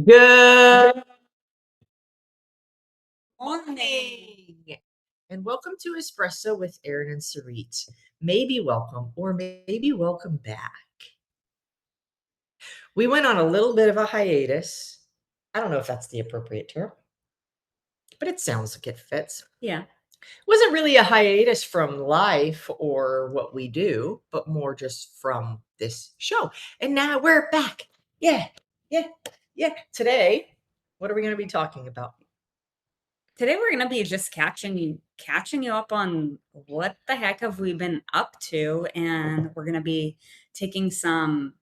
Good morning, and welcome to Espresso with Erin Sarit. Maybe welcome, or maybe welcome back. We went on a little bit of a hiatus. I don't know if that's the appropriate term, but it sounds like it fits. Yeah. Wasn't really a hiatus from life or what we do, but more just from this show. And now we're back. Yeah. Today, what are we going to be talking about? Today we're gonna be just catching you up on what the heck have we been up to, and we're gonna be taking some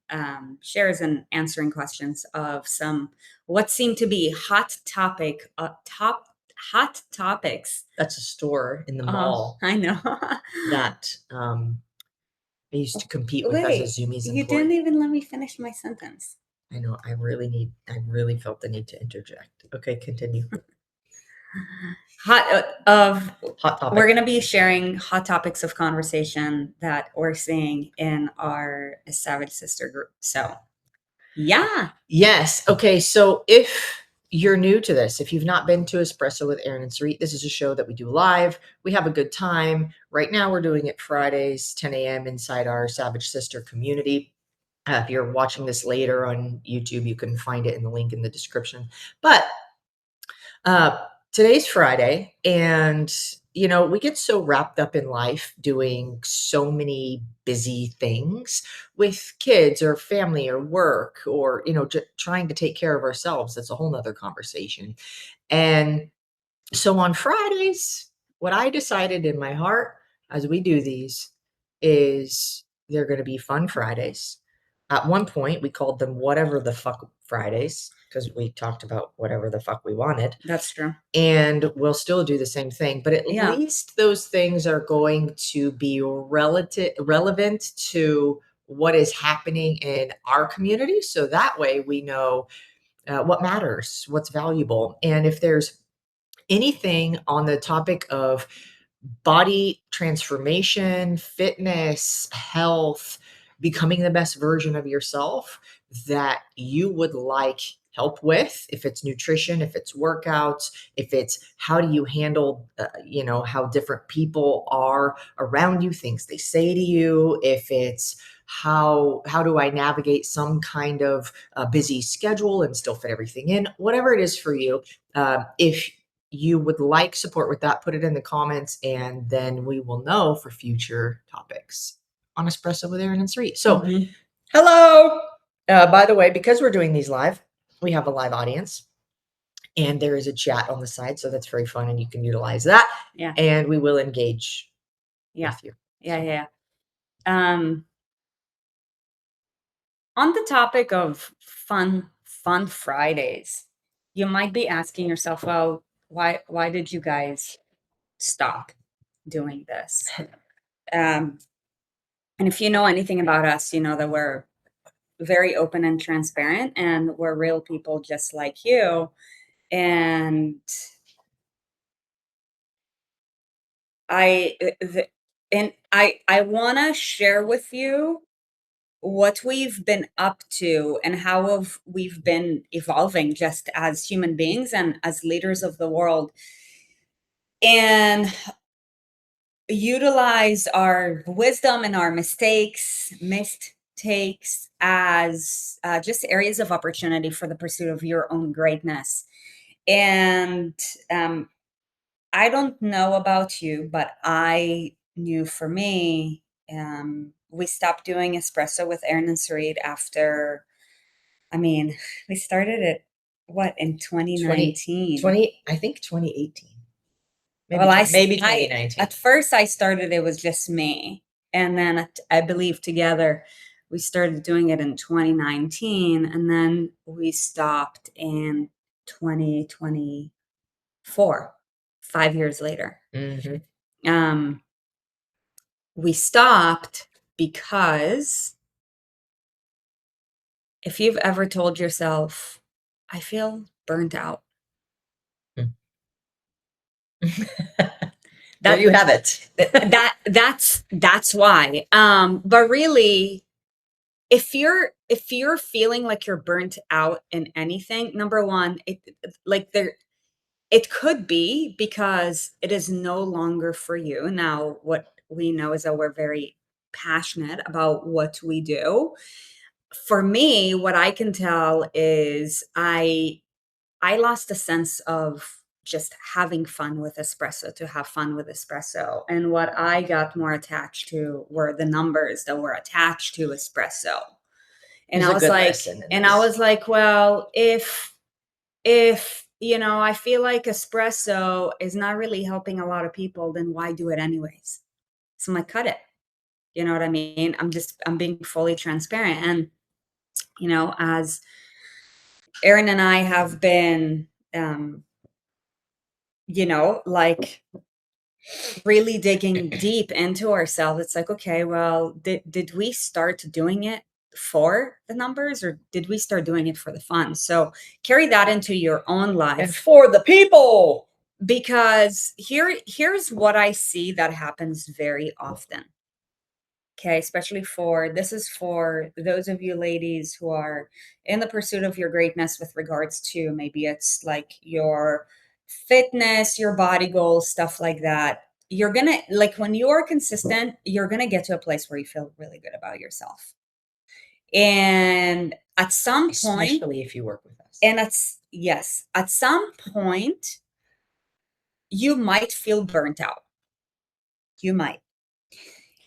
shares and answering questions of some what seem to be hot topics. That's a store in the mall I know. that I used to compete with as Wait, a Zoomies you employee. didn't even let me finish my sentence. I know. I really felt the need to interject. Okay, continue. Hot topic. We're going to be sharing hot topics of conversation that we're seeing in our Savage Sister group. So, yeah. Yes. Okay. So if you're new to this, if you've not been to Espresso with Erin and Sarit, this is a show that we do live. We have a good time. Right now, we're doing it Fridays, 10 a.m. inside our Savage Sister community. If you're watching this later on YouTube, you can find it in the link in the description. But today's Friday, and we get so wrapped up in life doing so many busy things with kids or family or work or trying to take care of ourselves. That's a whole nother conversation. And so on Fridays, what I decided in my heart as we do these is they're going to be fun Fridays. At one point, we called them whatever the fuck Fridays because we talked about whatever the fuck we wanted. That's true. And we'll still do the same thing, but at least those things are going to be relevant to what is happening in our community. So that way we know what matters, what's valuable. And if there's anything on the topic of body transformation, fitness, health, becoming the best version of yourself that you would like help with, if it's nutrition, if it's workouts, if it's how do you handle how different people are around you, things they say to you, if it's how do I navigate some kind of busy schedule and still fit everything in, whatever it is for you. If you would like support with that, put it in the comments, and then we will know for future topics on Espresso with Erin and Sarit. So, hello. By the way, because we're doing these live, we have a live audience, and there is a chat on the side, so that's very fun, and you can utilize that. Yeah. And we will engage with you. Yeah. On the topic of fun Fridays, you might be asking yourself, well, why did you guys stop doing this? And if you know anything about us, you know that we're very open and transparent, and we're real people just like you. And I want to share with you what we've been up to and how we've been evolving just as human beings and as leaders of the world, and utilize our wisdom and our mistakes as just areas of opportunity for the pursuit of your own greatness. And I don't know about you, but I knew for me, we stopped doing Espresso with Erin and Sarit after, we started it, in 2019? I think 2018. Maybe 2019. At first I started, it was just me. And then I believe together we started doing it in 2019. And then we stopped in 2024, 5 years later. We stopped because if you've ever told yourself, I feel burnt out. There you have it. That's why. But really, if you're feeling like you're burnt out in anything, number one, it could be because it is no longer for you. Now, what we know is that we're very passionate about what we do. For me, what I can tell is I lost a sense of just having fun with espresso, to have fun with espresso. And what I got more attached to were the numbers that were attached to espresso. And There's I a was good like, lesson in and I this. was like, well, if I feel like espresso is not really helping a lot of people, then why do it anyways? So I'm like, cut it. You know what I mean? I'm being fully transparent. And, as Erin and I have been, like really digging deep into ourselves, it's like, okay, well, did we start doing it for the numbers, or did we start doing it for the fun? So carry that into your own And life, for the people. because here's what I see that happens very often. Okay, especially this is for those of you ladies who are in the pursuit of your greatness with regards to, maybe it's like your fitness, your body goals, stuff like that. You're gonna, like, when you're consistent, you're gonna get to a place where you feel really good about yourself. And at some point, Especially if you work with us. and at some point, you might feel burnt out. You might.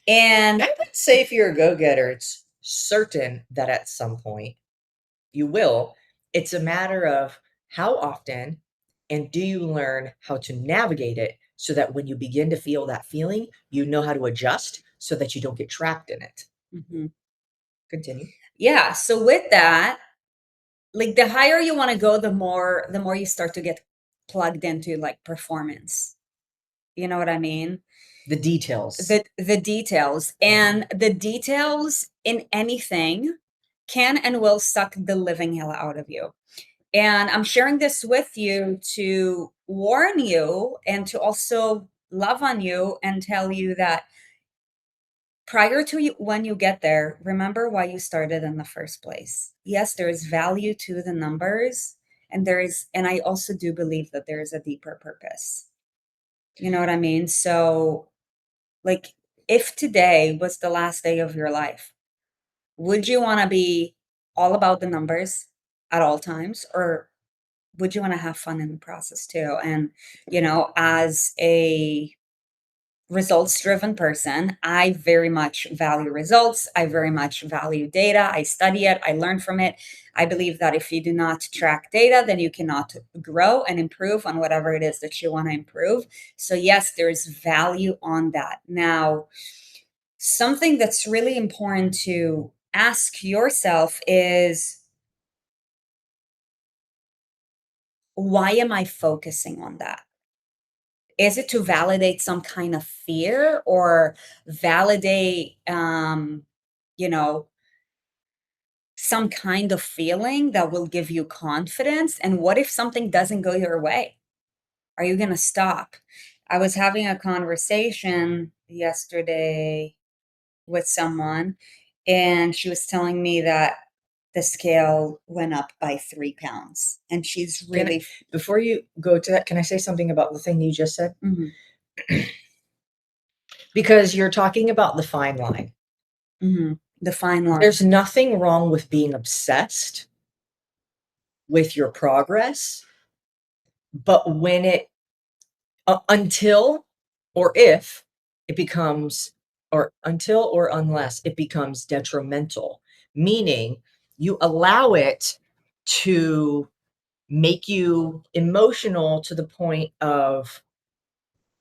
And I would say if you're a go-getter, it's certain that at some point you will. It's a matter of how often, and do you learn how to navigate it so that when you begin to feel that feeling, you know how to adjust so that you don't get trapped in it. Mhm. Continue. Yeah, so with that, like, the higher you want to go, the more you start to get plugged into like performance. You know what I mean? The details. The details, and the details in anything can and will suck the living hell out of you. And I'm sharing this with you to warn you, and to also love on you and tell you that prior to when you get there, remember why you started in the first place. Yes, there is value to the numbers, and I also do believe that there is a deeper purpose. You know what I mean? So, like, if today was the last day of your life, would you want to be all about the numbers at all times, or would you want to have fun in the process too? And, as a results driven person, I very much value results. I very much value data. I study it. I learn from it. I believe that if you do not track data, then you cannot grow and improve on whatever it is that you want to improve. So yes, there's value on that. Now, something that's really important to ask yourself is, why am I focusing on that? Is it to validate some kind of fear, or validate, you know, some kind of feeling that will give you confidence? And what if something doesn't go your way? Are you going to stop? I was having a conversation yesterday with someone, and she was telling me that the scale went up by 3 pounds, and she's really. Before you go to that, can I say something about the thing you just said? Mhm. Because you're talking about the fine line. Mhm. The fine line. There's nothing wrong with being obsessed with your progress, but when it until or if it becomes, or until or unless it becomes detrimental, meaning you allow it to make you emotional to the point of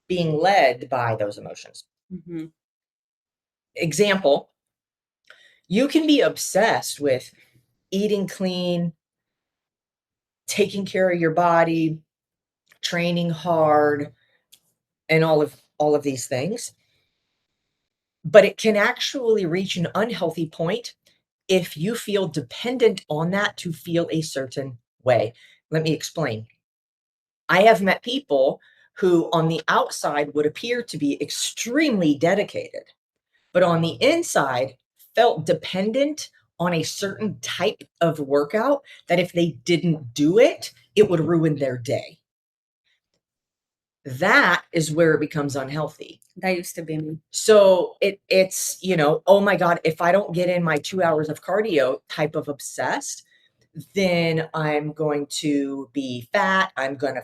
being led by those emotions. Mhm. Example, you can be obsessed with eating clean, taking care of your body, training hard, and all of these things. But it can actually reach an unhealthy point if you feel dependent on that to feel a certain way. Let me explain. I have met people who on the outside would appear to be extremely dedicated, but on the inside felt dependent on a certain type of workout that if they didn't do it, it would ruin their day. That is where it becomes unhealthy. That used to be me. So it's, oh my God, if I don't get in my 2 hours of cardio type of obsessed, then I'm going to be fat. I'm going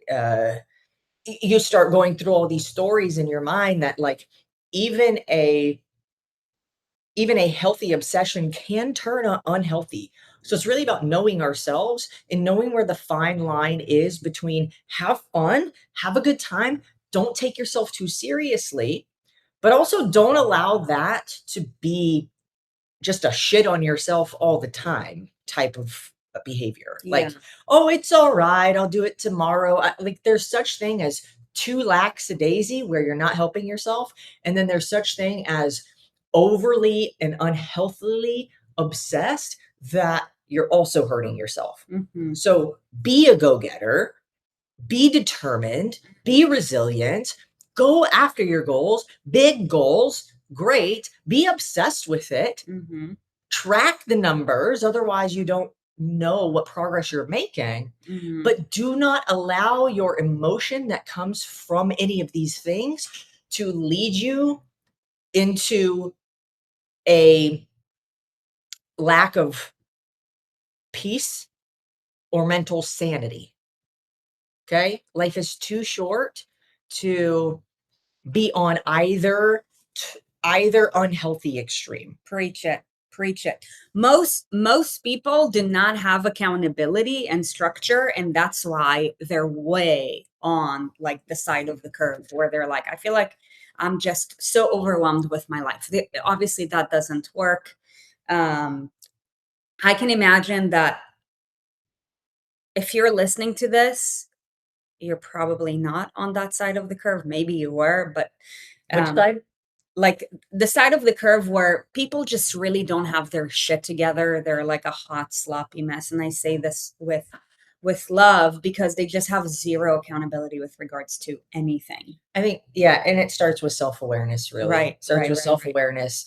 to, you start going through all these stories in your mind that like even a healthy obsession can turn unhealthy. So it's really about knowing ourselves and knowing where the fine line is between have fun, have a good time, don't take yourself too seriously, but also don't allow that to be just a shit on yourself all the time type of behavior. Like, oh, it's all right, I'll do it tomorrow. Like there's such thing as too lackadaisy where you're not helping yourself. And then there's such thing as overly and unhealthily obsessed that you're also hurting yourself. So be a go-getter, be determined, be resilient, go after your goals, big goals, great, be obsessed with it, track the numbers, otherwise you don't know what progress you're making, but do not allow your emotion that comes from any of these things to lead you into a lack of peace or mental sanity. Okay? Life is too short to be on either unhealthy extreme. Preach it. Preach it. Most people do not have accountability and structure, and that's why they're way on like the side of the curve where they're like, I feel like I'm just so overwhelmed with my life. Obviously, that doesn't work. I can imagine that if you're listening to this, you're probably not on that side of the curve. Maybe you were, but which side? Like the side of the curve where people just really don't have their shit together. They're like a hot, sloppy mess. And I say this with love because they just have zero accountability with regards to anything. I think, yeah. And it starts with self-awareness, really. Right. It starts with self-awareness.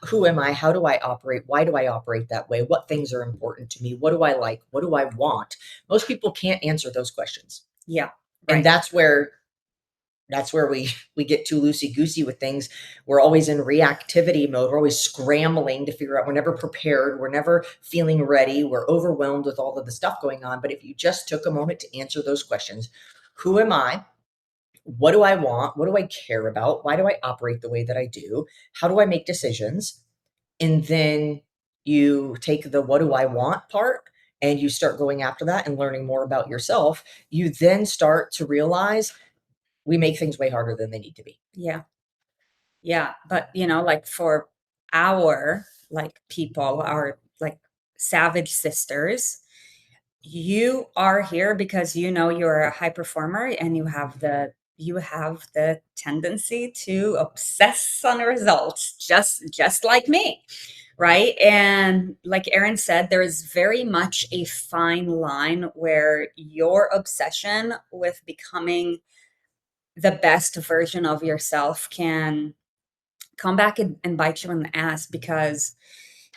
Who am I? How do I operate? Why do I operate that way? What things are important to me? What do I like? What do I want? Most people can't answer those questions. Yeah. Right. And that's where we get too loosey-goosey with things. We're always in reactivity mode. We're always scrambling to figure out. We're never prepared. We're never feeling ready. We're overwhelmed with all of the stuff going on. But if you just took a moment to answer those questions, who am I? What do I want? What do I care about? Why do I operate the way that I do? How do I make decisions? And then you take the what do I want part and you start going after that and learning more about yourself. You then start to realize we make things way harder than they need to be. Yeah. Yeah. But, like for our like people, our like savage sisters, you are here because you're a high performer and you have the tendency to obsess on results, just like me, right? And like Erin said, there is very much a fine line where your obsession with becoming the best version of yourself can come back and bite you in the ass because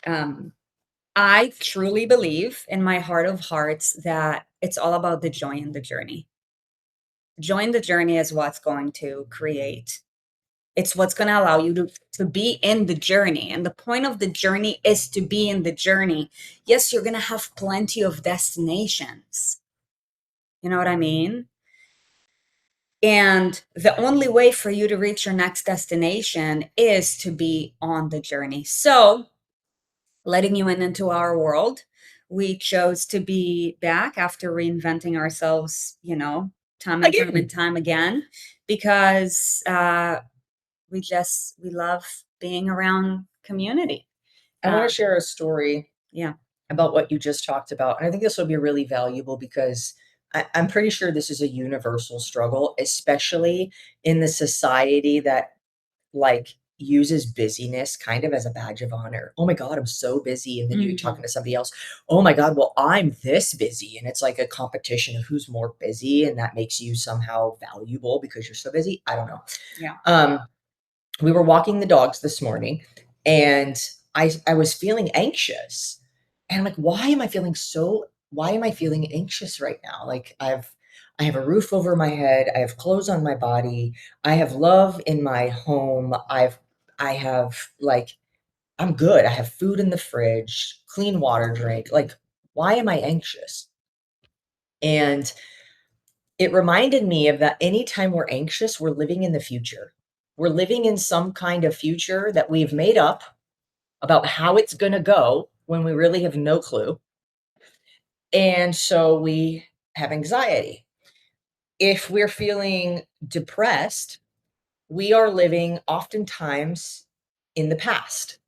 I truly believe in my heart of hearts that it's all about the joy in the journey. Joy in the journey is what's going to create. It's what's going to allow you to be in the journey. And the point of the journey is to be in the journey. Yes, you're going to have plenty of destinations. You know what I mean? And the only way for you to reach your next destination is to be on the journey. So, letting you into our world, we chose to be back after reinventing ourselves, time and time again, because we love being around community. I want to share a story. Yeah. About what you just talked about. And I think this will be really valuable because I'm pretty sure this is a universal struggle, especially in the society that like uses busyness kind of as a badge of honor. Oh my God, I'm so busy. And then you're talking to somebody else. Oh my God, well, I'm this busy. And it's like a competition of who's more busy. And that makes you somehow valuable because you're so busy. I don't know. Yeah. We were walking the dogs this morning and I was feeling anxious. And I'm like, why am I feeling anxious right now? Like I have a roof over my head, I have clothes on my body, I have love in my home, I have like I'm good. I have food in the fridge, clean water drink. Like, why am I anxious? And it reminded me of that anytime we're anxious, we're living in the future. We're living in some kind of future that we've made up about how it's going to go when we really have no clue. And so we have anxiety. If we're feeling depressed, we are living oftentimes in the past.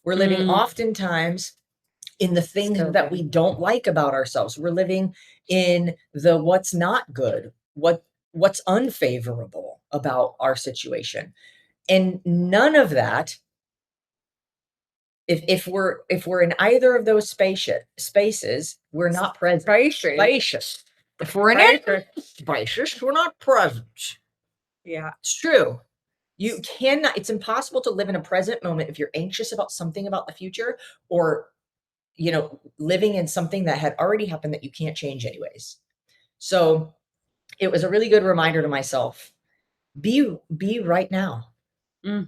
We're living oftentimes in the things that we don't like about ourselves. We're living in the what's not good, what's unfavorable about our situation. And none of that, if we're in either of those spaces, we're not present. Spacious. If we're in any spacious, we're not present. Yeah. It's true. You cannot, it's impossible to live in a present moment if you're anxious about something about the future, or living in something that had already happened that you can't change anyways. So it was a really good reminder to myself, be right now.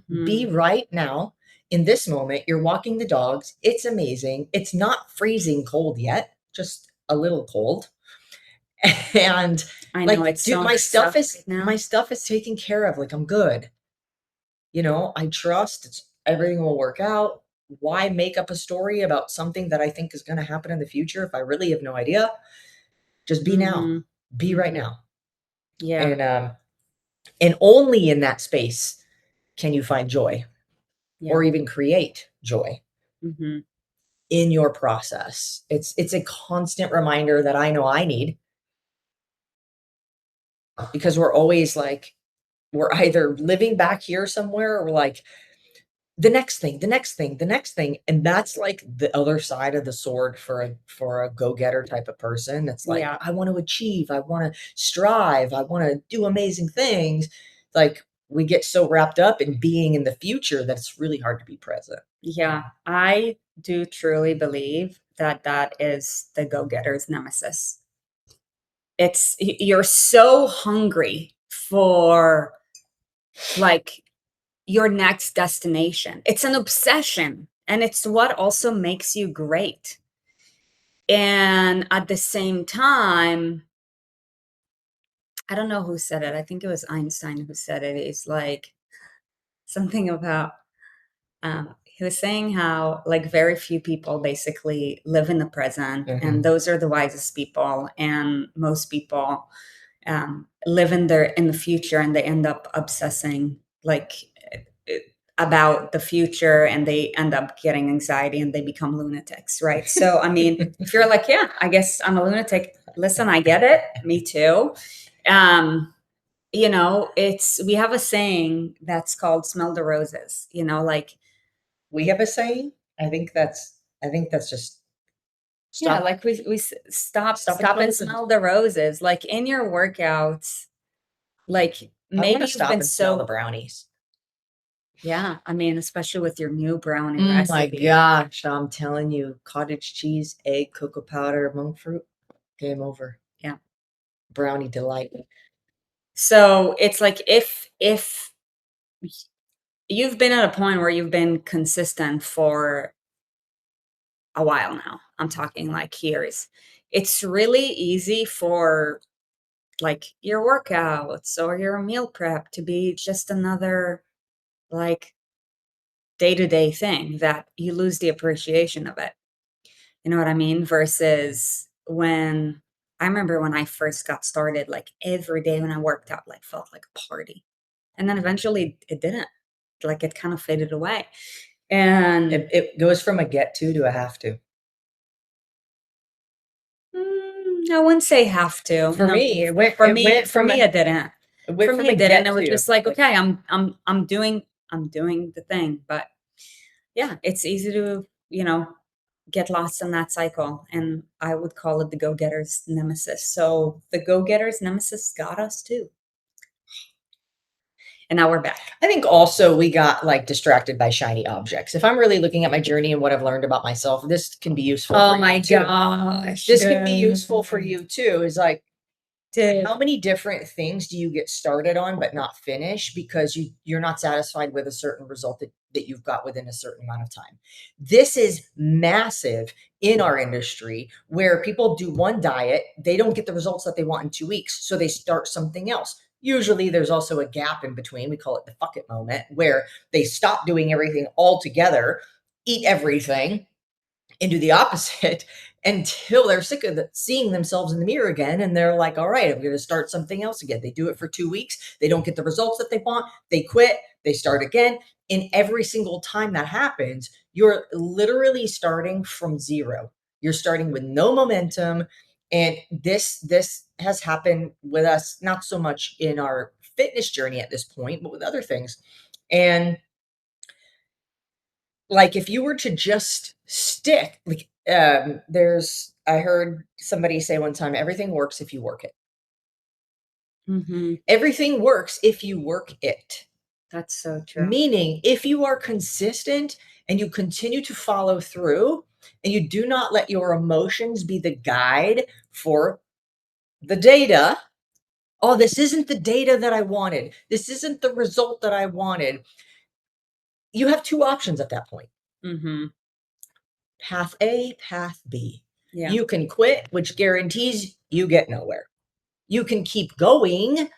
Be right now in this moment. You're walking the dogs. It's amazing. It's not freezing cold yet, just a little cold. And I know, it's dude, so my stuff is right now. my stuff is taken care of. Like, I'm good. I trust everything will work out. Why make up a story about something that I think is going to happen in the future if I really have no idea? Just be now. Be right now. Yeah. And only in that space can you find joy, Yeah. or even create joy in your process. It's a constant reminder that I know I need, because we're always like, we're either living back here somewhere, or we're like, the next thing, the next thing, the next thing. And that's like the other side of the sword for a go-getter type of person. It's like, Yeah. I want to achieve, I want to strive, I want to do amazing things. Like, we get so wrapped up in being in the future that it's really hard to be present. Yeah. I do truly believe that that is the go-getter's nemesis. You're so hungry for like your next destination. It's an obsession, and it's what also makes you great. And at the same time, I don't know who said it. I think it was Einstein who said it. It's like something about, he was saying how like very few people basically live in the present, and those are the wisest people. And most people live in the future, and they end up obsessing like about the future, and they end up getting anxiety, and they become lunatics, right? So I mean, if you're like, yeah, I guess I'm a lunatic, listen, I get it, me too. We have a saying that's called smell the roses, like We have a saying. I think that's just yeah, stop. like we stop and and smell the roses, like in your workouts, like I maybe want to you've stop been and smell the so brownies. yeah, I mean, especially with your new brownie Oh my recipe. gosh, I'm telling you, cottage cheese, egg, cocoa powder, monk fruit, game over. Yeah. Brownie delight. So it's like if you've been at a point where you've been consistent for a while now, I'm talking like years, it's really easy for like your workouts or your meal prep to be just another like day-to-day thing that you lose the appreciation of it. You know what I mean? Versus when I remember when I first got started, like every day when I worked out, like felt like a party. And then eventually it didn't. Like it kind of faded away. And It goes from a get to a have to. I wouldn't say have to. For No. me, it went For it me, went for from me, a it didn't. it went For from me, a it didn't. get It was to. just like, okay, I'm doing the thing. But yeah, it's easy to, get lost in that cycle. And I would call it the go-getter's nemesis. So the go-getter's nemesis got us too. And now we're back. I think also we got like distracted by shiny objects. If I'm really looking at my journey and what I've learned about myself, this can be useful. Oh for my you too. gosh. This can be useful for you too. Is like, Dude. how many different things do you get started on but not finish because you're not satisfied with a certain result that you've got within a certain amount of time? This is massive in our industry where people do one diet, they don't get the results that they want in 2 weeks, so they start something else. Usually there's also a gap in between. We call it the fuck it moment, where they stop doing everything altogether, eat everything, and do the opposite until they're sick of seeing themselves in the mirror again. And they're like, all right, I'm going to start something else again. They do it for 2 weeks. They don't get the results that they want. They quit. They start again. And every single time that happens, you're literally starting from zero. You're starting with no momentum. And this has happened with us, not so much in our fitness journey at this point, but with other things. And like, if you were to just stick, like, I heard somebody say one time, everything works if you work it. Mm-hmm. Everything works if you work it. That's so true. Meaning, if you are consistent and you continue to follow through and you do not let your emotions be the guide for the data. Oh, this isn't the data that I wanted. This isn't the result that I wanted. You have two options at that point. Mm-hmm. Path A, path B. Yeah. You can quit, which guarantees you get nowhere. You can keep going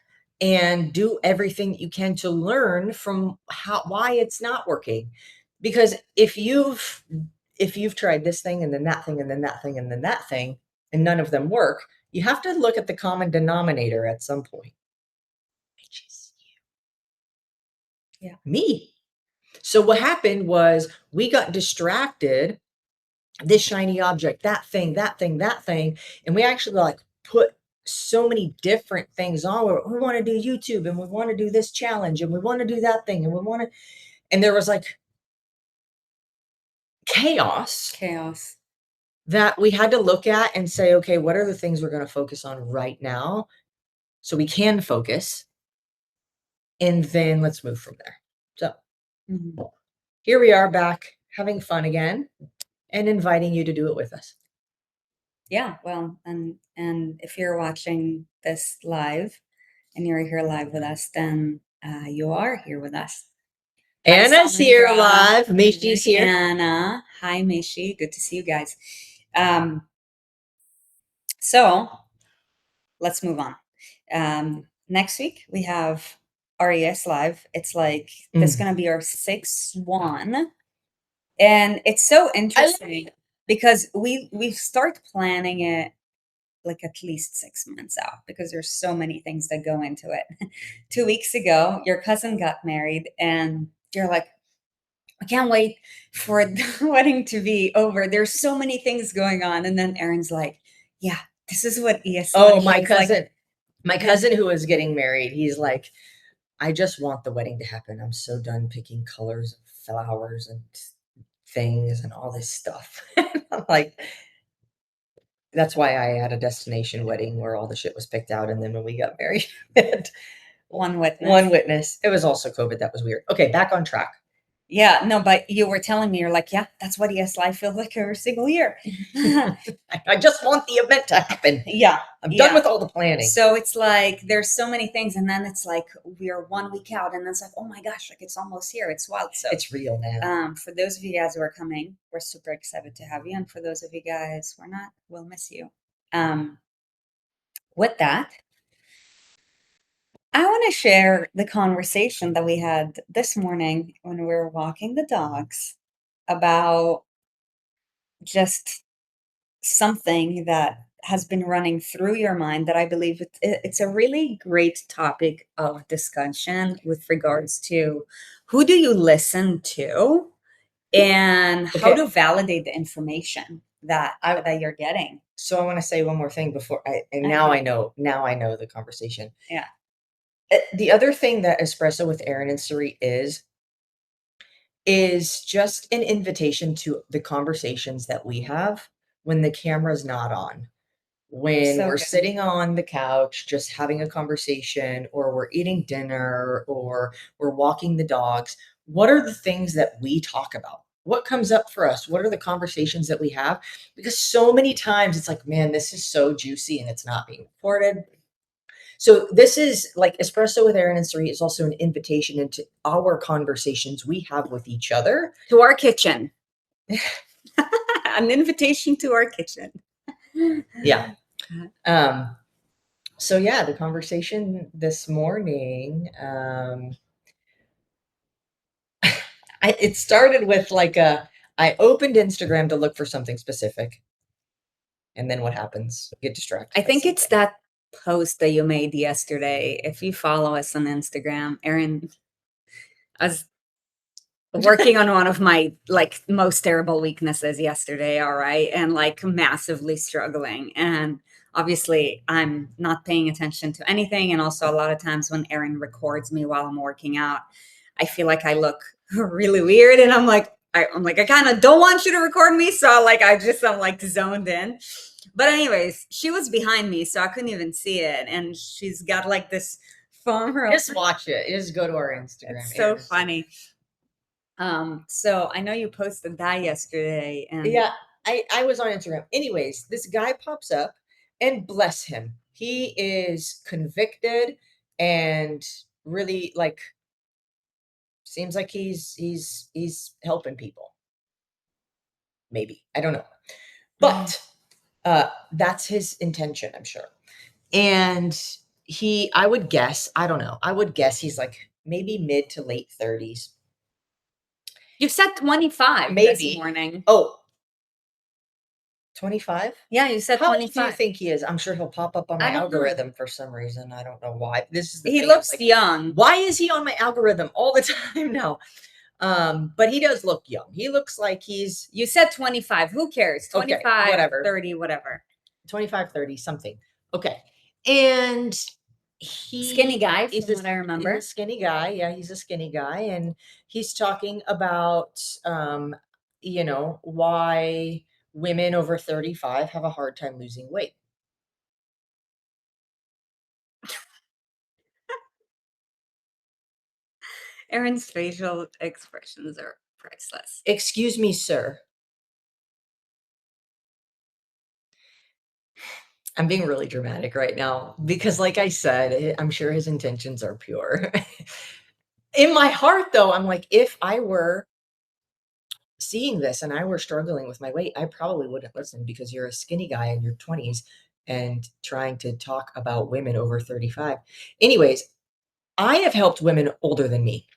and do everything you can to learn from why it's not working. Because if you've tried this thing and then that thing and then that thing and then that thing and none of them work, you have to look at the common denominator at some point, which is you. Yeah. Me. So what happened was we got distracted, this shiny object, that thing, that thing, that thing. And we actually like put so many different things on where we want to do YouTube and we want to do this challenge and we want to do that thing and we want to, and there was like chaos that we had to look at and say, okay, what are the things we're going to focus on right now so we can focus, and then let's move from there. So here we are back having fun again and inviting you to do it with us. Yeah, well, and if you're watching this live and you're here live with us, then you are here with us. Anna's here live. Mishi's here. Anna. Hi, Mishi. Good to see you guys. So let's move on. Next week we have RES live. It's like this is gonna be our 6th one. And it's so interesting because we start planning it like at least 6 months out because there's so many things that go into it. 2 weeks ago, your cousin got married and you're like, I can't wait for the wedding to be over. There's so many things going on. And then Erin's like, yeah, this is what EST. Oh, my cousin who was getting married, he's like, I just want the wedding to happen. I'm so done picking colors and flowers and things and all this stuff. I'm like, that's why I had a destination wedding where all the shit was picked out. And then when we got married, one witness. One witness. It was also COVID. That was weird. Okay, back on track. Yeah, no, but you were telling me, you're like, yeah, that's what ES Live feels like every single year. I just want the event to happen. Yeah. I'm done with all the planning. So it's like, there's so many things. And then it's like, we're 1 week out and then it's like, oh my gosh, like it's almost here. It's wild. So it's real now. For those of you guys who are coming, we're super excited to have you. And for those of you guys who are not, we'll miss you. With that, I want to share the conversation that we had this morning when we were walking the dogs about just something that has been running through your mind that I believe it's a really great topic of discussion with regards to who do you listen to and how to validate the information that you're getting. So I want to say one more thing before now I know the conversation. Yeah. The other thing that Espresso with Erin and Sarit is just an invitation to the conversations that we have when the camera's not on. when So we're good. sitting on the couch just having a conversation, or we're eating dinner, or we're walking the dogs, what are the things that we talk about? What comes up for us? What are the conversations that we have? Because so many times it's like, man, this is so juicy and it's not being recorded. So this is like Espresso with Erin and Sarit is also an invitation into our conversations we have with each other. To our kitchen. An invitation to our kitchen. Yeah. So yeah, the conversation this morning, it started with like I opened Instagram to look for something specific. And then what happens? Get distracted. I think it's that post that you made yesterday. If you follow us on Instagram, Erin, I was working on one of my like most terrible weaknesses yesterday, all right, and like massively struggling. And obviously I'm not paying attention to anything. And also a lot of times when Erin records me while I'm working out, I feel like I look really weird. And I'm like, I kind of don't want you to record me. So like I'm like zoned in. But anyways, she was behind me, so I couldn't even see it. And she's got like this foam. Just watch it. Just go to our Instagram. It's so funny. So I know you posted that yesterday, and yeah, I was on Instagram. Anyways, this guy pops up, and bless him, he is convicted and really like seems like he's helping people. Maybe, I don't know, but that's his intention, I'm sure. And I would guess, I don't know, I would guess he's like maybe mid to late 30s. you said 25 Maybe. this morning. Oh, 25? Yeah, you said How old 25. do you think he is? I'm sure he'll pop up on my I don't know. algorithm for some reason. I don't know why. This is the He thing, I'm looks like, young. why is he on my algorithm all the time now? But he does look young. He looks like he's You said 25. Who cares? 25, okay, whatever. 30, whatever. 25, 30, something. Okay. And Skinny guy, from what I remember. He's a skinny guy. Yeah, he's a skinny guy. And he's talking about why women over 35 have a hard time losing weight. Erin's facial expressions are priceless. Excuse me, sir. I'm being really dramatic right now because, like I said, I'm sure his intentions are pure. In my heart, though, I'm like, if I were seeing this and I were struggling with my weight, I probably wouldn't listen because you're a skinny guy in your 20s and trying to talk about women over 35. Anyways, I have helped women older than me.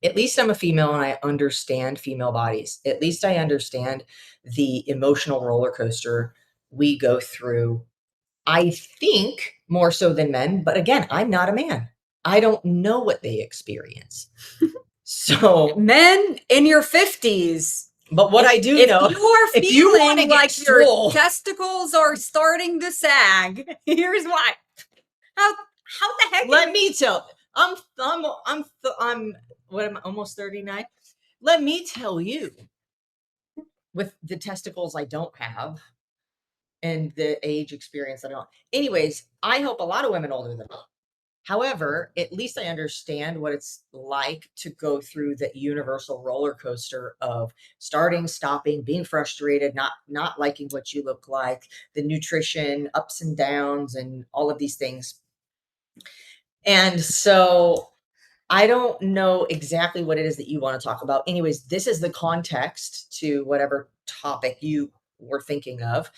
At least I'm a female and I understand female bodies. At least I understand the emotional roller coaster we go through. I think more so than men, but again, I'm not a man. I don't know what they experience. So men in your 50s. But what I do know, if you are feeling like your testicles are starting to sag, here's why. How the heck? Let me tell. I'm what am I, almost 39? Let me tell you, with the testicles I don't have and the age experience I don't. Anyways, I help a lot of women older than me. However, at least I understand what it's like to go through the universal roller coaster of starting, stopping, being frustrated, not liking what you look like, the nutrition, ups and downs, and all of these things. And so I don't know exactly what it is that you want to talk about. Anyways, this is the context to whatever topic you were thinking of.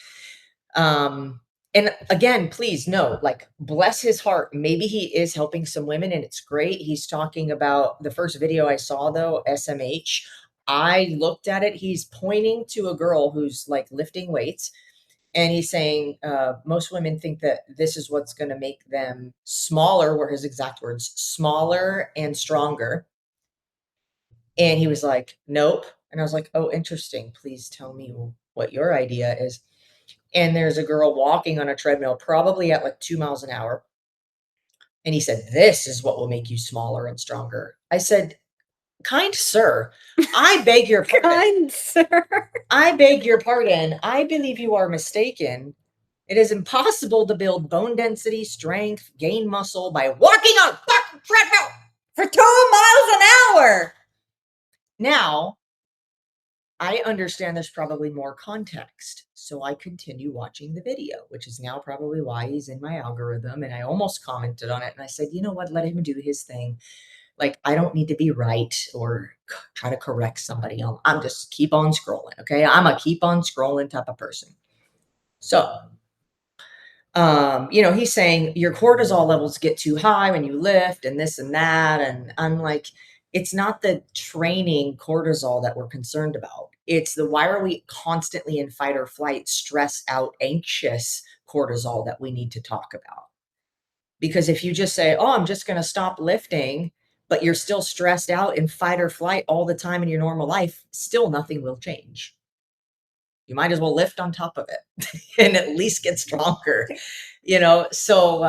And again, please know, like, bless his heart. Maybe he is helping some women and it's great. He's talking about the first video I saw, though, SMH. I looked at it. He's pointing to a girl who's like lifting weights. And he's saying, most women think that this is what's going to make them smaller, were his exact words, smaller and stronger. And he was like, nope. And I was like, oh, interesting. Please tell me what your idea is. And there's a girl walking on a treadmill, probably at like 2 miles an hour. And he said, this is what will make you smaller and stronger. I said, kind sir, I beg your pardon. Kind sir. I beg your pardon. I believe you are mistaken. It is impossible to build bone density, strength, gain muscle by walking on a fucking treadmill for 2 miles an hour. Now, I understand there's probably more context. So I continue watching the video, which is now probably why he's in my algorithm. And I almost commented on it. And I said, you know what? Let him do his thing. Like, I don't need to be right or try to correct somebody else. I'm just keep on scrolling. Okay. I'm a keep on scrolling type of person. So, he's saying your cortisol levels get too high when you lift and this and that. And I'm like, it's not the training cortisol that we're concerned about. It's the why are we constantly in fight or flight, stress out, anxious cortisol that we need to talk about. Because if you just say, oh, I'm just going to stop lifting, but you're still stressed out in fight or flight all the time in your normal life, still nothing will change. You might as well lift on top of it and at least get stronger, So,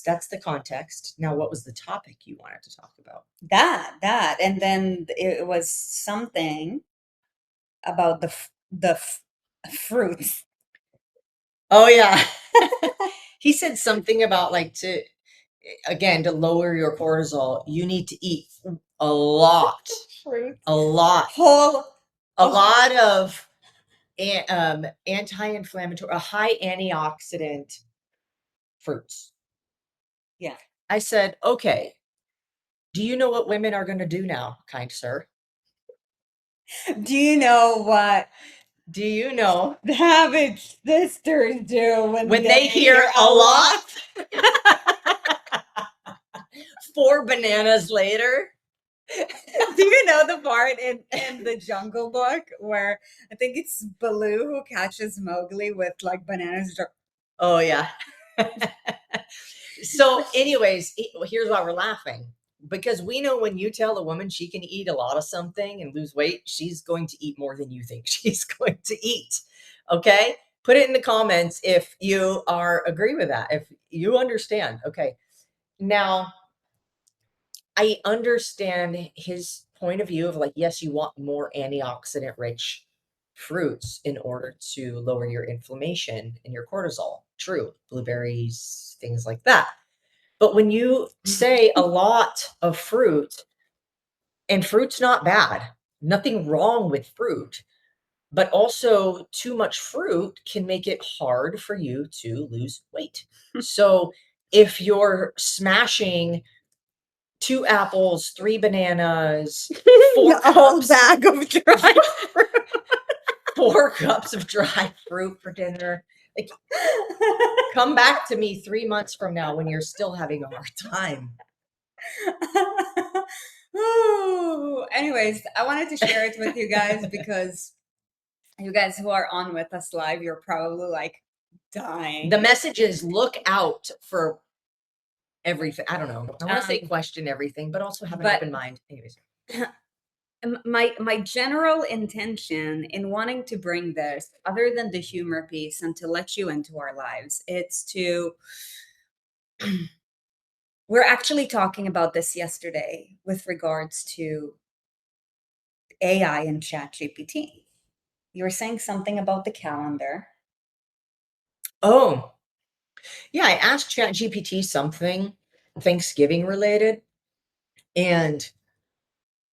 that's the context. Now, what was the topic you wanted to talk about? That. And then it was something about the fruits. Oh, yeah. He said something about to lower your cortisol, you need to eat a lot, fruits, a lot of anti-inflammatory, a high antioxidant fruits. Yeah. I said, okay, do you know what women are going to do now, kind sir? Do you know what the Savage sisters do when they hear a lot? 4 bananas later. Do you know the part in the Jungle Book where I think it's Baloo who catches Mowgli with bananas? Oh, yeah. So anyways, here's why we're laughing. Because we know when you tell a woman she can eat a lot of something and lose weight, she's going to eat more than you think she's going to eat. Okay? Put it in the comments if you agree with that, if you understand. Okay. Now, I understand his point of view of yes, you want more antioxidant rich fruits in order to lower your inflammation and your cortisol. True. Blueberries, things like that. But when you say a lot of fruit, and fruit's not bad, nothing wrong with fruit, but also too much fruit can make it hard for you to lose weight. So if you're smashing 2 apples, 3 bananas, 4 a whole cups, bag of dry fruit. 4 cups of dry fruit for dinner. Come back to me 3 months from now when you're still having a hard time. Ooh. Anyways, I wanted to share it with you guys because you guys who are on with us live, you're probably dying. The message is look out for everything. I don't know. I want to say question everything, but also have an open mind. Anyways. My general intention in wanting to bring this, other than the humor piece and to let you into our lives, it's to we're actually talking about this yesterday with regards to AI and ChatGPT. You were saying something about the calendar. Oh, yeah. I asked ChatGPT something Thanksgiving related, and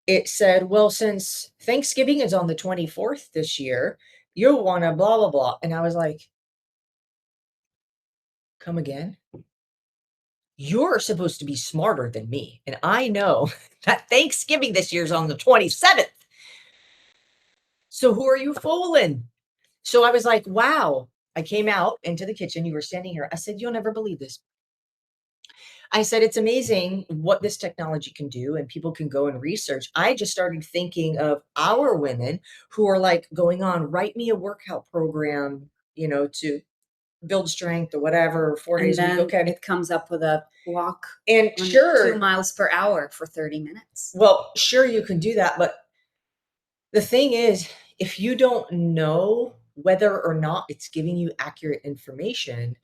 it said, well, since Thanksgiving is on the 24th this year, you'll want to blah, blah, blah. And I was like, come again? You're supposed to be smarter than me. And I know that Thanksgiving this year is on the 27th. So who are you fooling? So I was like, wow. I came out into the kitchen. You were standing here. I said, you'll never believe this. I said, it's amazing what this technology can do, and people can go and research. I just started thinking of our women who are going on, write me a workout program, to build strength or whatever, 4 days a week. Okay. It comes up with a walk and sure 2 miles per hour for 30 minutes. Well, sure, you can do that. But the thing is, if you don't know whether or not it's giving you accurate information,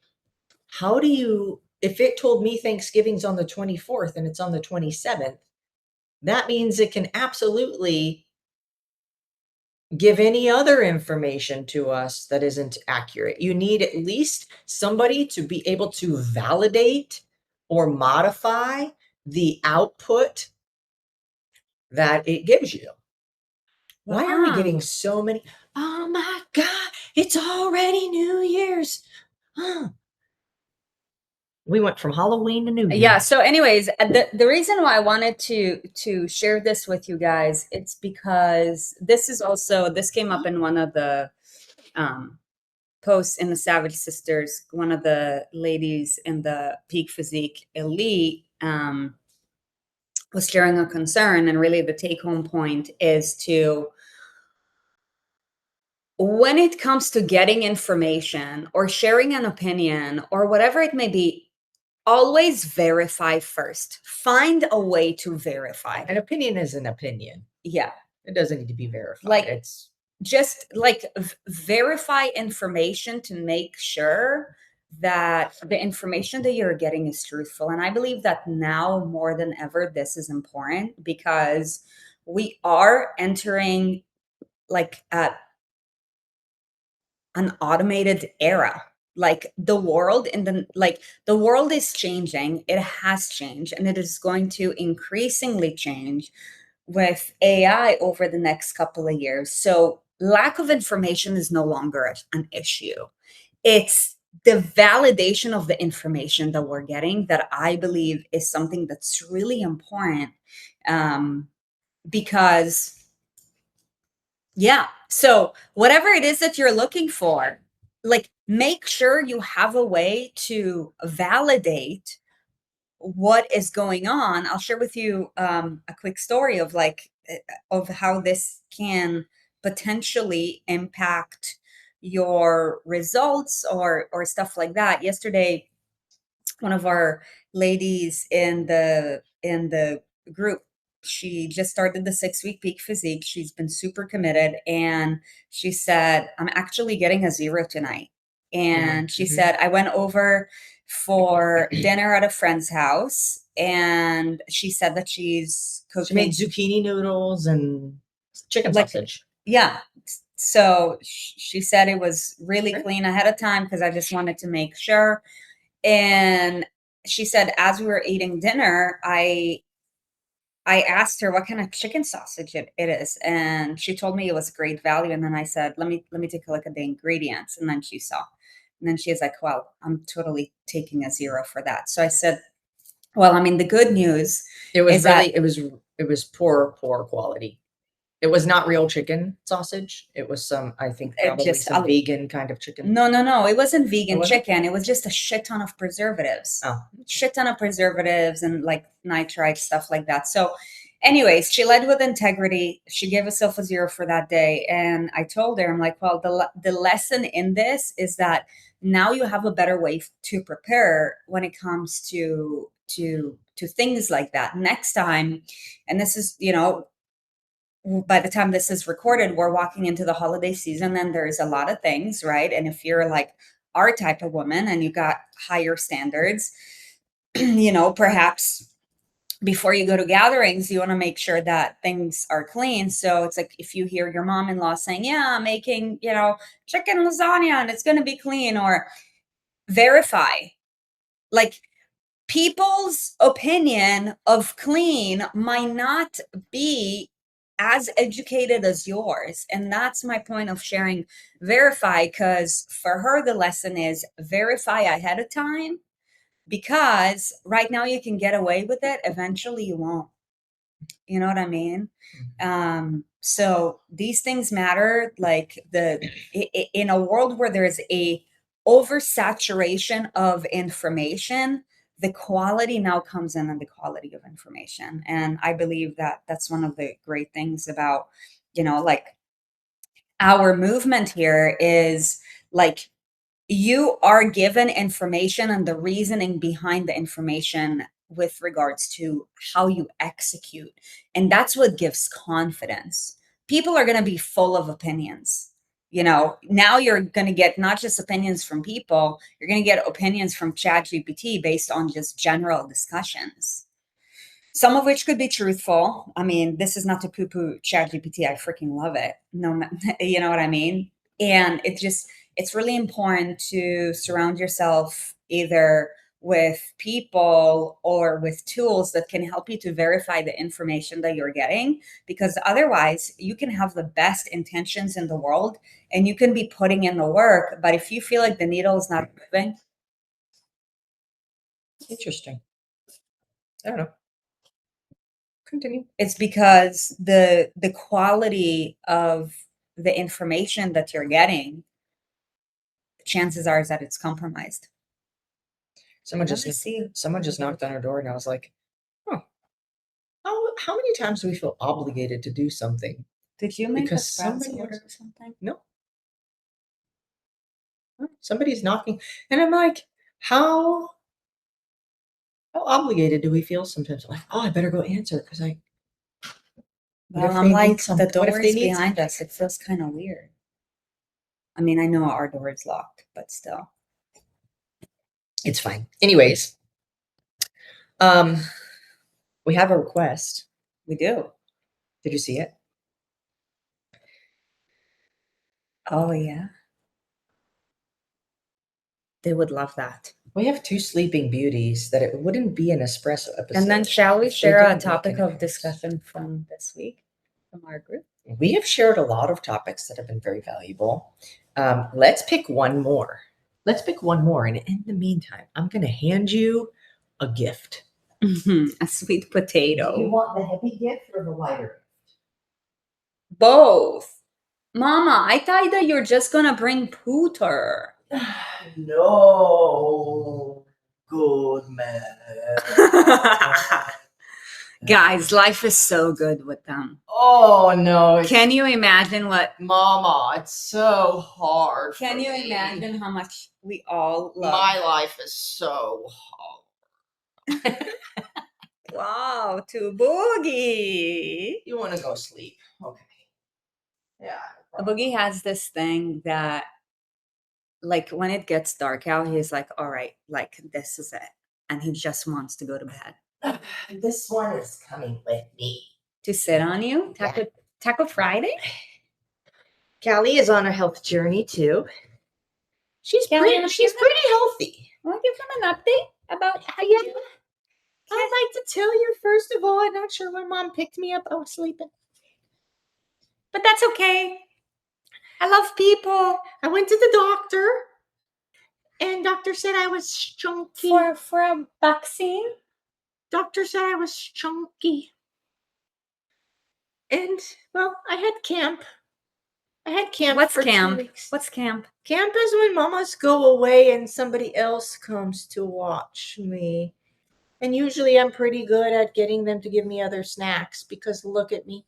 how do you, if it told me Thanksgiving's on the 24th and it's on the 27th, that means it can absolutely give any other information to us that isn't accurate. You need at least somebody to be able to validate or modify the output that it gives you. Why are we getting so many? Oh my God, it's already New Year's. Huh. We went from Halloween to New Year's. Yeah. So anyways, the reason why I wanted to share this with you guys, it's because this came up in one of the posts in the Savage Sisters. One of the ladies in the Peak Physique Elite was sharing a concern, and really the take home point is to, when it comes to getting information or sharing an opinion or whatever it may be, always verify first. Find a way to verify. An opinion is an opinion. Yeah. It doesn't need to be verified. Like, it's just like verify information to make sure that the information that you're getting is truthful. And I believe that now more than ever, this is important, because we are entering like an automated era. Like the world the world is changing. It has changed, and it is going to increasingly change with AI over the next couple of years. So lack of information is no longer an issue. It's the validation of the information that we're getting that I believe is something that's really important, because yeah. So whatever it is that you're looking for, like, make sure you have a way to validate what is going on. I'll share with you a quick story of of how this can potentially impact your results or stuff like that. Yesterday, one of our ladies in the group, she just started the 6-week Peak Physique. She's been super committed, and she said, I'm actually getting a 0 tonight. And she said, I went over for dinner at a friend's house, and she said that she's cooking. She made zucchini noodles and chicken sausage. Yeah. So she said it was really clean ahead of time because I just wanted to make sure. And she said, as we were eating dinner, I asked her what kind of chicken sausage it is, and she told me it was great value. And then I said, let me take a look at the ingredients. And then she saw, and then she was like, well, I'm totally taking a 0 for that. So I said, well, I mean, the good news it was is really, it was poor quality. It was not real chicken sausage. It was I think probably just some vegan kind of chicken. No. It wasn't vegan chicken. It was just a shit ton of preservatives. Oh. Shit ton of preservatives and like nitrite, stuff like that. So anyways, she led with integrity. She gave herself a 0 for that day. And I told her, I'm like, well, the lesson in this is that now you have a better way to prepare when it comes to things like that. Next time, and this is, by the time this is recorded, we're walking into the holiday season, and there's a lot of things, right? And if you're like our type of woman and you got higher standards, perhaps before you go to gatherings, you want to make sure that things are clean. So it's like, if you hear your mom-in-law saying, yeah, I'm making, chicken lasagna and it's going to be clean, or verify. Like, people's opinion of clean might not be as educated as yours. And that's my point of sharing verify, because for her, the lesson is verify ahead of time, because right now you can get away with it. Eventually you won't. You know what I mean? So these things matter. Like in a world where there's a oversaturation of information, the quality now comes in the quality of information. And I believe that that's one of the great things about, like, our movement here is like, you are given information and the reasoning behind the information with regards to how you execute. And that's what gives confidence. People are going to be full of opinions. Now you're going to get not just opinions from people, you're going to get opinions from ChatGPT based on just general discussions. some of which could be truthful. I mean, this is not to poo-poo ChatGPT. I freaking love it. No, you know what I mean? And it's really important to surround yourself either with people or with tools that can help you to verify the information that you're getting, because otherwise you can have the best intentions in the world and you can be putting in the work, but if you feel like the needle is not moving. Interesting. I don't know. Continue. It's because the quality of the information that you're getting, chances are is that it's compromised. Someone just knocked on our door, and I was like, "Oh, how many times do we feel obligated to do something?" Did you make Because a Sprouts somebody order else- or something? No. Somebody's knocking, and I'm like, how obligated do we feel sometimes? I'm like, oh, I better go answer because I. Well, I'm like, the door is behind us. It feels kind of weird. I mean, I know our door is locked, but still. It's fine. Anyways, we have a request. We do. Did you see it? Oh, yeah. They would love that. We have two sleeping beauties that it wouldn't be an espresso episode. And then shall we if they share a didn't topic make any of noise. discussion from this week from our group? We have shared a lot of topics that have been very valuable. Let's pick one more. And in the meantime, I'm going to hand you a gift. A sweet potato. Do you want the heavy gift or the lighter? Both. Mama, I thought that you're just going to bring Pooter. No, good man. Guys, life is so good with them. Oh no! Can you imagine what? Mama, it's so hard. Can you imagine how much we all love? My life is so hard. Wow, to Boogie. You want to go sleep? Okay. Yeah. Boogie has this thing that, like, when it gets dark out, he's like, all right, like, this is it. And he just wants to go to bed. This one is coming with me. To sit on you? Taco Friday? Callie is on a health journey too. She's pretty healthy. Want to give them an update about how you do? I'd like to tell you, first of all, I'm not sure when Mom picked me up. I was sleeping. But that's okay. I love people. I went to the doctor, and doctor said I was chunky. For a vaccine? Doctor said I was chunky. And, well, I had camp. What's for camp? 2 weeks. What's camp? Camp is when mamas go away and somebody else comes to watch me. And usually I'm pretty good at getting them to give me other snacks because look at me.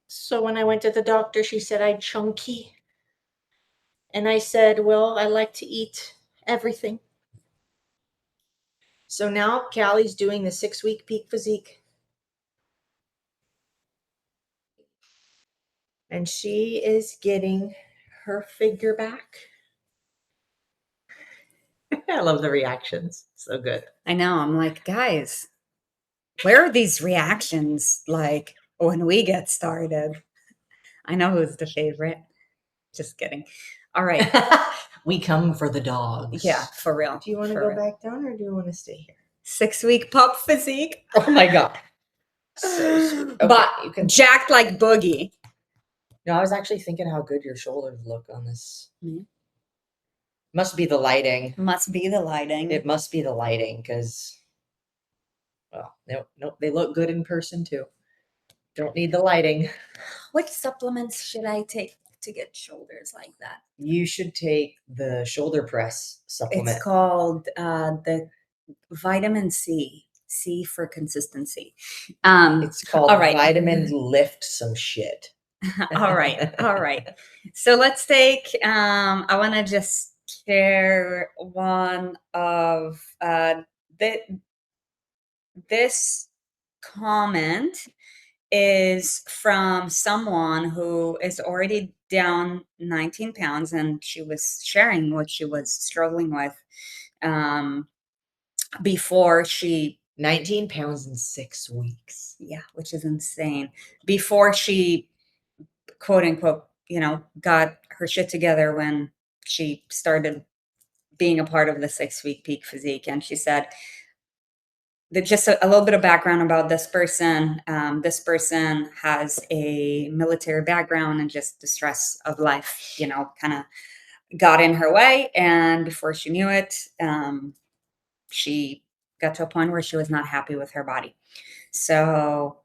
So when I went to the doctor, she said I'm chunky. And I said, well, I like to eat everything. So now Callie's doing the 6-week peak physique. And she is getting her figure back. I love the reactions. So good. I know. I'm like, guys, where are these reactions like when we get started? I know who's the favorite. Just kidding. All right. We come for the dogs. Yeah, for real. Do you want to go back down or do you want to stay here? 6-week pup physique. Oh my God. So sweet. Okay, but you can jacked like Boogie. No, I was actually thinking how good your shoulders look on this. Mm-hmm. Must be the lighting. Must be the lighting. It must be the lighting because, well, no, they look good in person too. Don't need the lighting. Which supplements should I take to get shoulders like that? You should take the shoulder press supplement. It's called the vitamin C. C for consistency. It's called all right. Vitamin Lift Some Shit. All right. So let's take, I want to just share one of this comment is from someone who is already down 19 pounds, and she was sharing what she was struggling with before she 19 pounds in 6 weeks. Yeah, which is insane. Before she, quote unquote, got her shit together when she started being a part of the 6 week peak physique. And she said that just a little bit of background about this person. This person has a military background, and just the stress of life, kind of got in her way. And before she knew it, she got to a point where she was not happy with her body. So,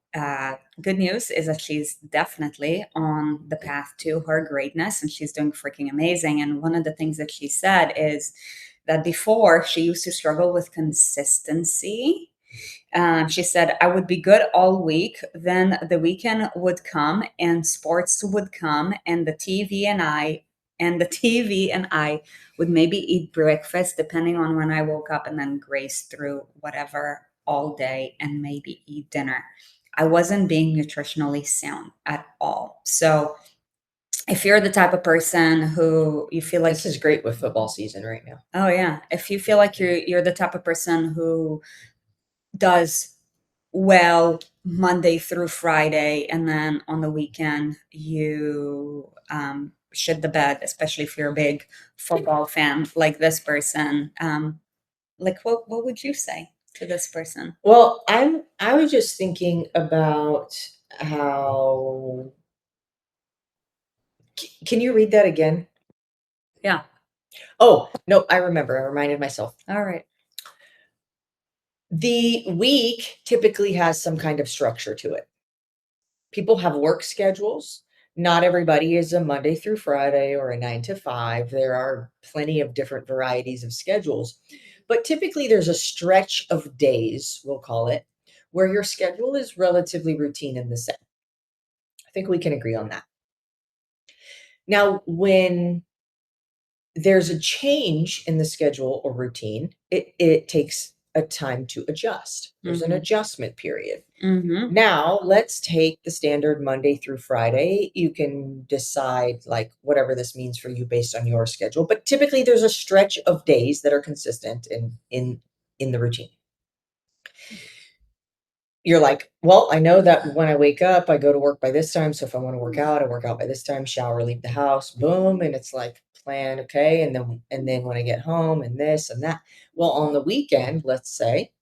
good news is that she's definitely on the path to her greatness, and she's doing freaking amazing. And one of the things that she said is that before she used to struggle with consistency. She said, I would be good all week. Then the weekend would come and sports would come, and the TV and I would maybe eat breakfast depending on when I woke up, and then grace through whatever all day and maybe eat dinner. I wasn't being nutritionally sound at all. So if you're the type of person who you feel like This is great with football season right now. oh yeah, if you feel like you're the type of person who does well Monday through Friday, and then on the weekend you shit the bed, especially if you're a big football fan like this person. Like what would you say to this person? Well, I was just thinking about how can you read that again? Yeah. Oh, no, I remember. I reminded myself. All right. The week typically has some kind of structure to it. People have work schedules. Not everybody is a Monday through Friday or a 9 to 5. There are plenty of different varieties of schedules. But typically there's a stretch of days, we'll call it, where your schedule is relatively routine and the same. I think we can agree on that. Now, when there's a change in the schedule or routine, it takes a time to adjust. There's an adjustment period. Now, let's take the standard Monday through Friday. You can decide like whatever this means for you based on your schedule, but typically there's a stretch of days that are consistent in the routine. You're like, well, I know that when I wake up, I go to work by this time. So if I want to work out, I work out by this time, shower, leave the house, boom. And it's like plan, okay. And then when I get home and this and that. Well, on the weekend, let's say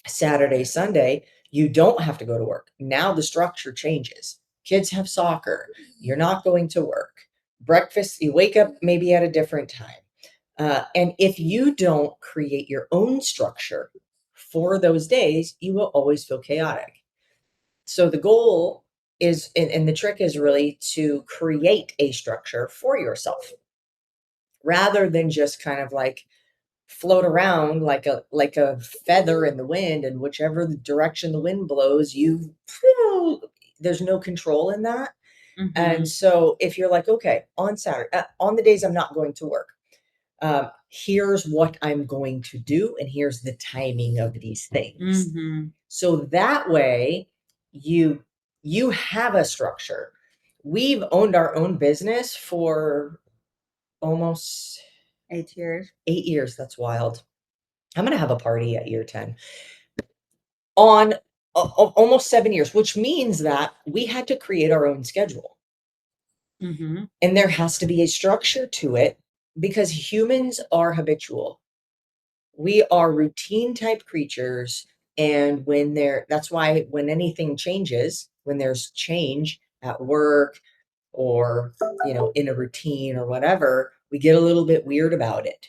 Saturday, Sunday, you don't have to go to work. Now the structure changes. Kids have soccer. You're not going to work. Breakfast, you wake up maybe at a different time. And if you don't create your own structure for those days, you will always feel chaotic. So the goal is, and the trick is really to create a structure for yourself rather than just kind of like float around like a feather in the wind, and whichever the direction the wind blows, there's no control in that. And so if you're like, okay, on Saturday, on the days I'm not going to work, here's what I'm going to do, and here's the timing of these things. So that way you have a structure. We've owned our own business for almost 8 years. 8 years. That's wild. I'm gonna have a party at year 10 on almost 7 years, which means that we had to create our own schedule. And there has to be a structure to it because humans are habitual. We are routine type creatures. And that's why when anything changes, when there's change at work or, in a routine or whatever, we get a little bit weird about it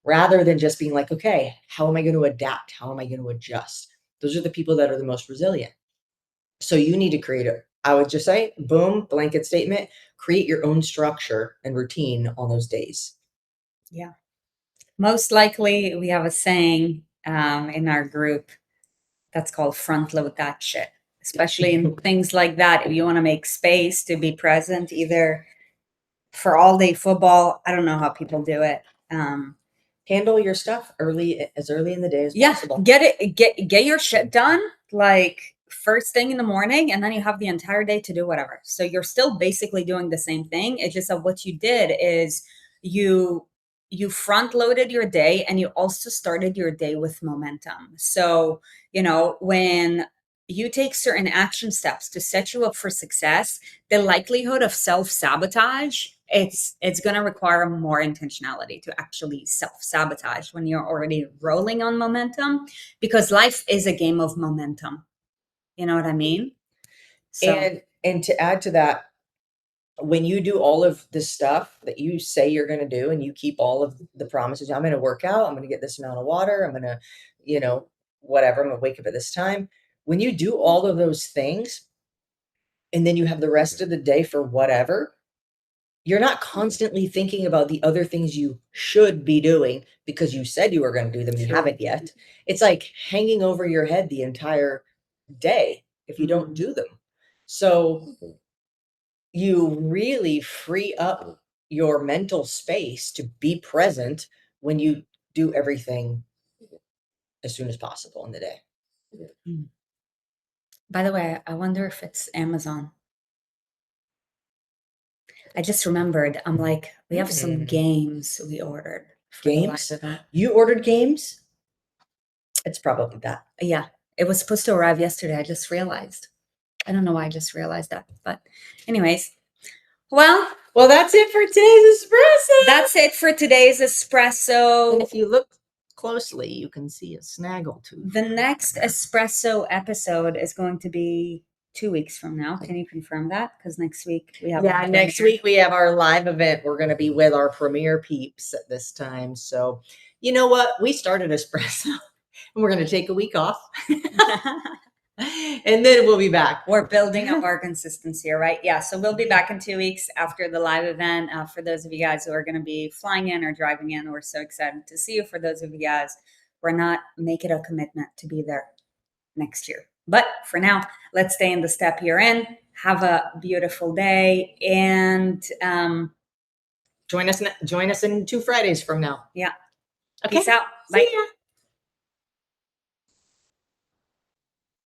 rather than just being like, okay, how am I going to adapt? How am I going to adjust? Those are the people that are the most resilient. So you need to I would just say, boom, blanket statement, create your own structure and routine on those days. Yeah. Most likely we have a saying in our group that's called front load that shit, especially in things like that. If you want to make space to be present, either for all day football, I don't know how people do it. Handle your stuff as early in the day as possible. Get your shit done like first thing in the morning, and then you have the entire day to do whatever. So you're still basically doing the same thing. It's just that what you did is you you front loaded your day, and you also started your day with momentum. So, when you take certain action steps to set you up for success, the likelihood of self-sabotage, it's going to require more intentionality to actually self-sabotage when you're already rolling on momentum, because life is a game of momentum. You know what I mean? So, and to add to that, when you do all of the stuff that you say you're going to do, and you keep all of the promises, I'm going to work out, I'm going to get this amount of water, I'm going to, whatever, I'm going to wake up at this time. When you do all of those things, and then you have the rest of the day for whatever, you're not constantly thinking about the other things you should be doing because you said you were going to do them. You haven't yet. It's like hanging over your head the entire day if you don't do them. So you really free up your mental space to be present when you do everything as soon as possible in the day. By the way, I wonder if it's Amazon. I just remembered, I'm like, we have some games we ordered. Games? You ordered games? It's probably that. Yeah. It was supposed to arrive yesterday. I just realized. I don't know why I just realized that. But anyways, well, that's it for today's espresso. That's it for today's espresso. And if you look closely, you can see a snaggle tooth. The next espresso episode is going to be 2 weeks from now. Can you confirm that? Because next week we have next week we have our live event. We're going to be with our premier peeps at this time. So you know what? We started espresso and we're going to take a week off. And then we'll be back. We're building up our consistency, right? Yeah. So we'll be back in 2 weeks after the live event. For those of you guys who are going to be flying in or driving in, we're so excited to see you. For those of you guys, make it a commitment to be there next year. But for now, let's stay in the step you're in. Have a beautiful day, and join us in 2 Fridays from now. Yeah. Okay. Peace out. Bye. See ya.